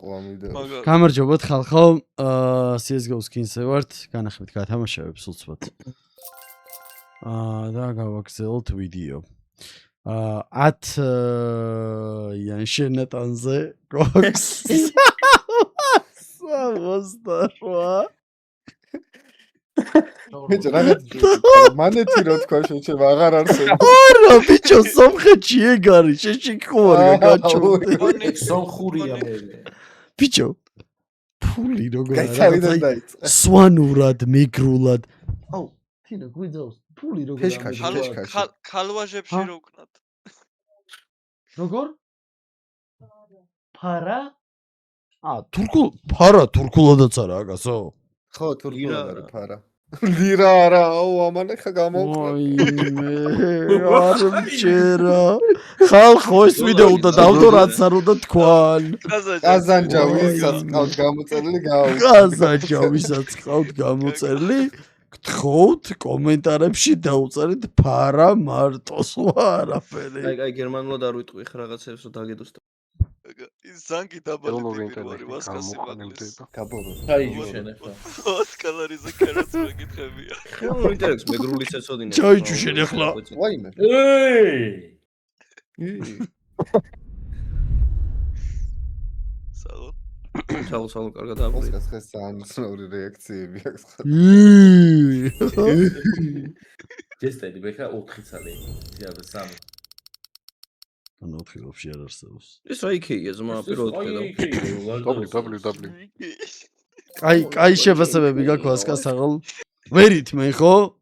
ყლამიდე. გამარჯობათ ხალხო, CS:GO-ს კინზე ვართ, განახებით გათამაშებებს უცბად. და გავაგზავნოთ ვიდეო. 10 იან შენატანზე გვაქვს. 68. მეც რაღაც მანეთი რო თქვა შეჩება აღარ არსებობს. არა, ბიჭო, სომხეთში ეგ არის, შეშიქხორია გაჩვენე. სომხურია მე. ბიჭო, ფული როგორ გაიცავიდან დაიწყე. სვანურად, მეგრულად. აუ, თინა გვიძავს, ფული როგორ ფეშქაში, ამბობს. ფეშქაში. ქალვაჟებში რო ვკნათ. როგორ? ფარა? ფარა თურქულადაც არა აკასო. ხო, თურქულად არის ფარა. ლირა არა, აუ, ამან ხა გამოვკრა. ვაიმე, არ მჭერა. ხალხო, ეს ვიდეო უნდა დავდო, რაც არ უნდა თქვან. ყაზანჯა ვისაც ყავთ გამოწერილი გაუ. ყაზანჯა ვისაც ყავთ გამოწერილი, გთხოვთ კომენტარებში დაუწერეთ ფარა მარტოს არაფერი. აი გერმანულად არ ვიტყვი ხა რაღაცებს რომ დაგედოს. ის ზანგი დაბალი ტიპი ვასკასი მაგლის. გაბორო. ჩაიჯო შენ ახლა. ოსკალარიზე კერაც მეკითხებია. ხო, ინტერეს მეგრულიც ეცოდინე. ჩაიჯო შენ ახლა. ვაიმე. სალო. კარგად დააბრუნე. ოსკას ხეს საანსური რეაქციები აქვს. ჯესტები მე ხა 4 წელი. ზიადე 3. ანუ 4 ვაფშე არ არსებობს. ეს რა იქეია ზმა პირველად ხედავ. www. კაი შეფასებები გაქვს ასკას აღალ. ვერით მე ხო?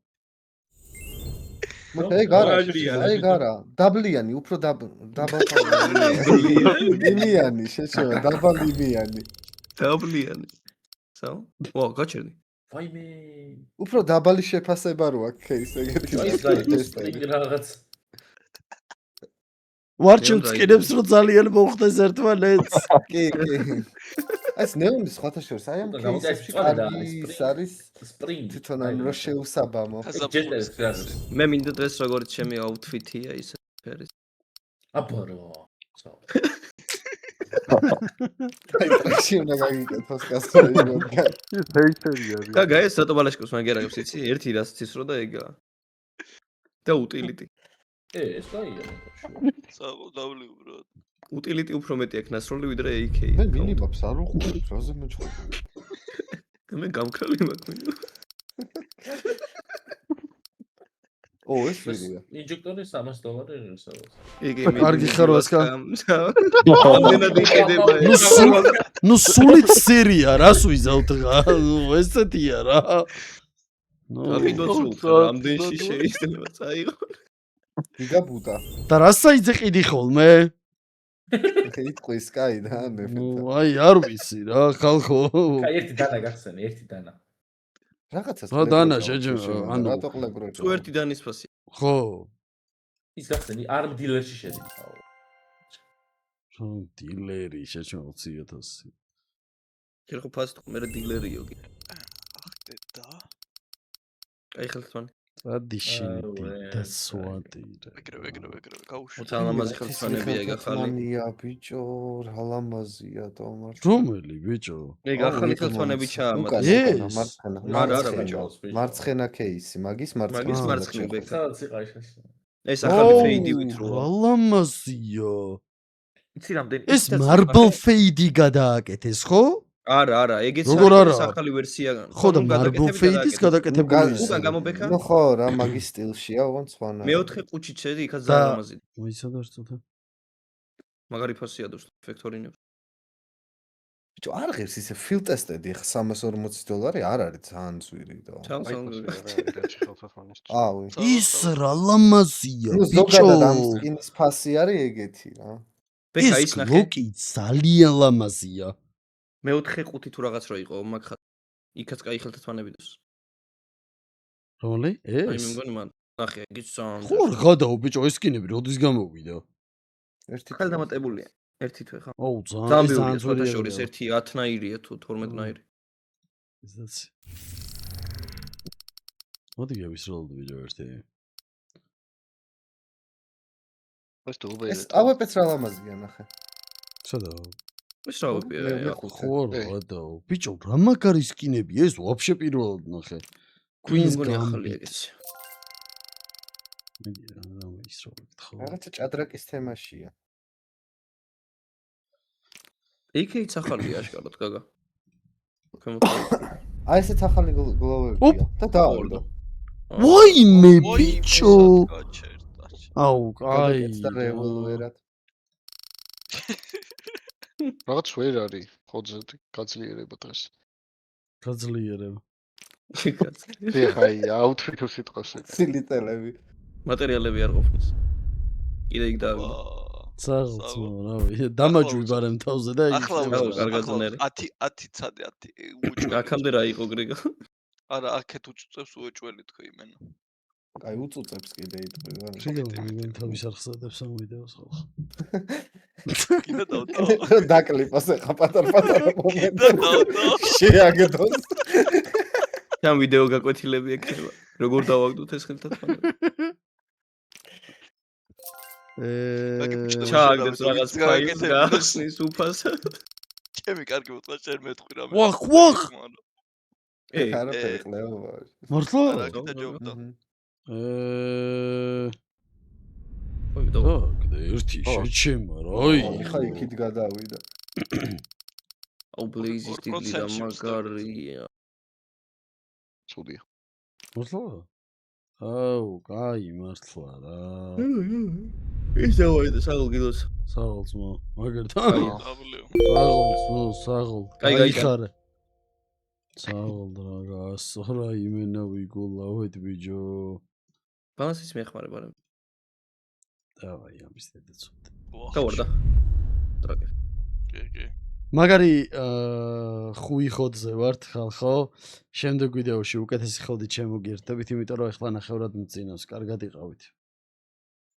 აი გარა. დაბლიანი, უფრო დაბალიანი, შეჩება, დაბალიანი. დაბლიანი. საო? ვა, გაჩერდი. ვაიმე. უფრო დაბალი შეფასება რო აქვს кейს ეგეთი. რაღაც ვარჩევთ კიდებს რომ ძალიან მოხდეს ერთმანეთს. კი. ეს ნეონის სხვათა შორის აი ამ кейსებში არის სპრინგ თვითონ ან რო შეუსაბამო. ჯესტებს გას. მე მინდა დღეს როგორც ჩემი აუთფიტია ისე ფერის. აბარო. აი ტრაქში უნდა გაგიკეთოს კასტრები. კაგა ეს რატო ბალაშკოს მაგერაგებს იცი? ერთი რაც იცის რო და ეგა. და utility. ეს კაია. სალო დაბლი უბრალოდ. utility უფრო მეტი აქვს ნასროლი ვიდრე AK. მე მინიმაპს არ უყურებ, რაზე მეჩხუბი. მე გამქრალი მაქვს. ეს ვიდეო. ინჟექტორი $300 რესავას. კარგი ხარ ვასკა. ამდენად იყიდება ეს. ნუ სულით სერია, რას ვიზავთ რა? ესეთია რა. აკიდოთ სულ, ამდენში შეიძლება წაიღო. გიგაბუტა. და რას საიძე ყიდი ხოლმე? იტყვის კაი და მე. აი არ ვიცი რა ხალხო. კაი ერთი დანა გახსენე, ერთი დანა. რაღაცას. რა დანა შეჯება, ანუ რატო ყლებრო? თუ ერთი დანის ფასი. ხო. ის გახსენე, არმ დილერში შედის. რა დილერი შეჭმა 20,000. ჯერ ხო ფასი თუ მე დილერიო კი. ახტედა. აი ხელთვანი. რადიშინი და სვადი. ეგრევე გაუშვი. უცა ლამაზი ხელთვანებია გახალი. მანია ბიჭო, რა ლამაზია თომარ. რომელი ბიჭო? ეგ ახალი ხელთვანები ჩაამაგა. არა ბიჭო. მარცხენა кейსი, მაგის მაგის მარცხენა. მარცხნივ ბექა. სადაც იყა ეს. ეს ახალი ფეიდივით როა. რა ლამაზია. იცი რამდენი ეს marble fade გადააკეთეს, ხო? არა, ეგეც არის ახალი ვერსია. ხო და marble fade-ის გადაკეთებული. უკან გამობექა? ნუ ხო რა მაგის სტილშია, ოღონდ სხვანა. მეოთხე ყუჩი ჩედი, იქაც ზარამაზი. მოიცადა რწოთა. მაგარი ფასია დოს ფექტორინებს. ბიჭო, არ ღირს ისე field test-ები $340 არ არის ძალიან ძვირი და. ის რა ლამაზია, ნუ ბიჭო. ზოგადად ამ სკინის ფასი არის ეგეთი რა. ბექა ის ის ნახე. ლოკი ძალიან ლამაზია. მეოთხე ყუთი თუ რაღაც რო იყო, მაგ იქაც კაი ხელთვანები დოს. რომელი? აი ეს? მე მგონი მან ნახე, ეგეც ძალიან. ხო არ გადაო ბიჭო, ეს სკინები როდის გამოვიდა? ერთი ხელდამატებულია. ერთი თვე ხა. აუ ძალიან ძალიან ბევრია სხვათა შორის, ერთი 10 ნაირია თუ 12 ნაირი. ისიც. მოდი გავისროლოთ ბიჭო ერთი. ეს AWP-ც რა ლამაზია ნახე. სადა? ის რა ვიპირე? ხო რა და ბიჭო რა მაგარი სკინები ეს ვაფშე პირველად ნახე Queen's ახალი Gambit ეგეც. მედი რა ის რო ვიკითხო რაღაცა ჭადრაკის თემაშია. AK-ც ახალია აშკარად გაგა. აი ესეც ახალი გლოვებია და დაავადო. ვაიმე ბიჭო გაჩერდა. აუ აი და რევოლვერად. რაღაც ვერ არის ხოძე გაძლიერება დღეს. გაძლიერება ეხა აუთფიტო სიტყვას ცილიტელები. მატერიალები არ ყოფნის. კიდე იქ დავიდა. საღლცმო რავი დამაჯვი ბარემ თავზე და ახლა კარგად ძნელი. 10 ცადე 10 უჭველი. აქამდე რა იყო გრიგო? არა აქეთ უწუწებს უეჭველი თქო იმენა. აი უწუწებს კიდე იტყვი. შეგავდნენ თავის არხსადებს ამ ვიდეოს ხალხ კიდე დავდო. დაკლიპოს ახლა პატარ-პატარა კიდე მომენტები. დავდო. შეაგდოს. ამ ვიდეო გაკვეთილები ექნება. როგორ დავაგდოთ ეს ხელთან? ჩააგდებს რაღაც ფაილს გახსნის უფასად. ჩემი კარგი მოწვა შენ მეტყვი რამე. ვახ არაფერი ყლევა. მართლა არა კიდე ჯობდა. და ერთი შეჩემა რაი ხა იქით გადავიდა. აუ ბლეიზის ტიტლი და მაგარია. ცუდია. მართლა აუ კაი მართლა რა ის დავაიდა საგილოს. საღლცმო მაგერთან დაბლეო. საღლ კაი, გაიხარე საღლ დრაგას რა იმენა ვიგულავეთ ბიჭო ბალანსის მეხმარება რა. დავაი ამის დედაცოთ გავარდა. ტრაკი. კი. მაგარი ხუი ხოდზე ვართ ხალხო შემდეგ ვიდეოში უკეთესი ხოდი შემოგიერთებით იმიტომ რომ ახლა ნახევრად მწინავს კარგად იყავით